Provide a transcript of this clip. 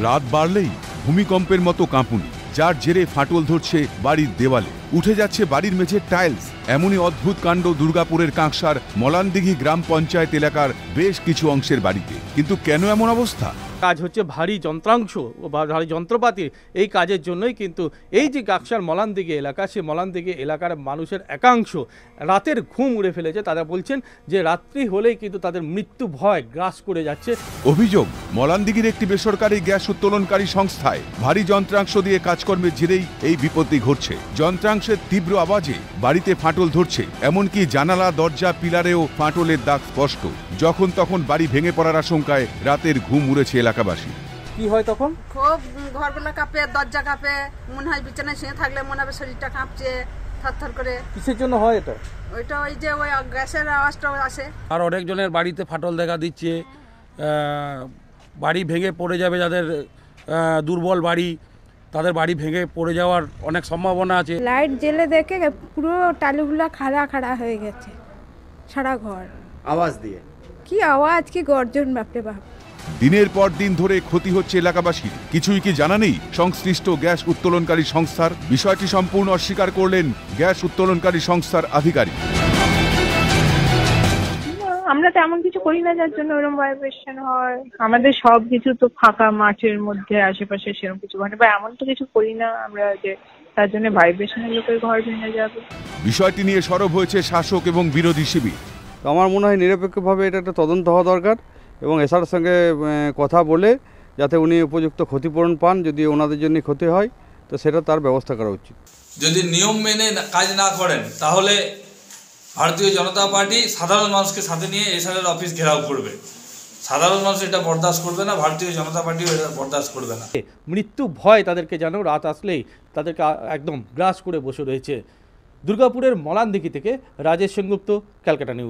রাত বাড়লেই ভূমিকম্পের মতো কাঁপুনি, যার জেরে ফাটল ধরছে বাড়ির দেওয়ালে, উঠে যাচ্ছে বাড়ির মেঝের টাইলস। এমনই অদ্ভুত কাণ্ড দুর্গাপুরের কাঁকসার মলানদিঘি গ্রাম পঞ্চায়েত এলাকার বেশ কিছু অংশের বাড়িতে। কিন্তু কেন এমন অবস্থা? কাজ হচ্ছে ভারী যন্ত্রাংশ বা ভারী যন্ত্রপাতি, এই কাজের জন্যই কিন্তু এই যে কাকসার মলানদিঘি এলাকা, সেই মলানদিঘি এলাকার মানুষের একাংশ রাতের ঘুম উড়ে ফেলেছে। তারা বলছেন যে রাত্রি হলেই কিন্তু তাদের মৃত্যু ভয় গ্রাস করে যাচ্ছে। অভিযোগ, মলানদিঘির একটি বেসরকারি গ্যাস উত্তোলনকারী সংস্থায় ভারী যন্ত্রাংশ দিয়ে কাজকর্মের জেরেই এই বিপত্তি ঘটছে। যন্ত্রাংশের তীব্র আওয়াজে বাড়িতে ফাটল ধরছে, এমনকি জানালা দরজা পিলারেও ফাটলের দাগ স্পষ্ট। যখন তখন বাড়ি ভেঙে পড়ার আশঙ্কায় রাতের ঘুম উড়েছে এলাকাবাসী। কি হয় তখন? খুব ঘরগুলো কাঁপে, দরজা কাঁপে, মনে হয় বিছানায় শুয়ে থাকলে মনে হবে শরীরটা কাঁপছে থরথর করে। কিসের জন্য হয় এটা? ওইটা ওই যে ওই গ্যাসের আওয়াজটা আসে। আর অনেকজনের বাড়িতে ফাটল দেখা দিচ্ছে, বাড়ি ভেঙে পড়ে যাবে। যাদের দুর্বল বাড়ি, তাদের বাড়ি ভেঙে পড়ে যাওয়ার অনেক সম্ভাবনা আছে। লাইট জ্বেলে দেখে পুরো টালিগুলা খাড়া খাড়া হয়ে গেছে, সারা ঘর। আওয়াজ দিয়ে কি আওয়াজ, কি গর্জন, বাপরে বাপ। দিনের পর দিন ধরে ক্ষতি হচ্ছে এলাকাবাসীর। কিছুই কি জানা নেই সংশ্লিষ্ট গ্যাস উত্তোলনকারী সংস্থার? বিষয়টি সম্পূর্ণ অস্বীকার করলেন গ্যাস উত্তোলনকারী সংস্থার আধিকারিক। আমরা তেমন কিছু করি না যার জন্য ওরকম ভাইব্রেশন হয়। আমাদের সবকিছু তো ফাঁকা মাঠের মধ্যে, আশেপাশে সেরকম কিছু ঘটে বা এমন তো কিছু করি না আমরা যে তার জন্য ভাইব্রেশনের লোকের ঘর ভেঙে যাবে। বিষয়টি নিয়ে সরব হয়েছে শাসক এবং বিরোধী শিবির। আমার মনে হয় নিরপেক্ষভাবে এটা একটা তদন্ত হওয়া দরকার এবং এসআর সঙ্গে কথা বলে যাতে উনি উপযুক্ত ক্ষতিপূরণ পান। যদি ওনাদের জন্য ক্ষতি হয় তো সেটা তার ব্যবস্থা করা উচিত। যদি নিয়ম মেনে কাজ না করেন তাহলে ভারতীয় জনতা পার্টি সাধারণ মানুষকে সাথে নিয়ে এসআরের অফিস ঘেরাও করবে। সাধারণ মানুষ এটা বরদাস্ত করবে না, ভারতীয় জনতা পার্টিও এটা বরদাস্ত করবে না। মৃত্যু ভয় তাদেরকে যেন রাত আসলেই তাদেরকে একদম গ্রাস করে বসে রয়েছে। দুর্গাপুরের মলানদিঘি থেকে রাজেশ সেনগুপ্ত, ক্যালকাটা নিউজ।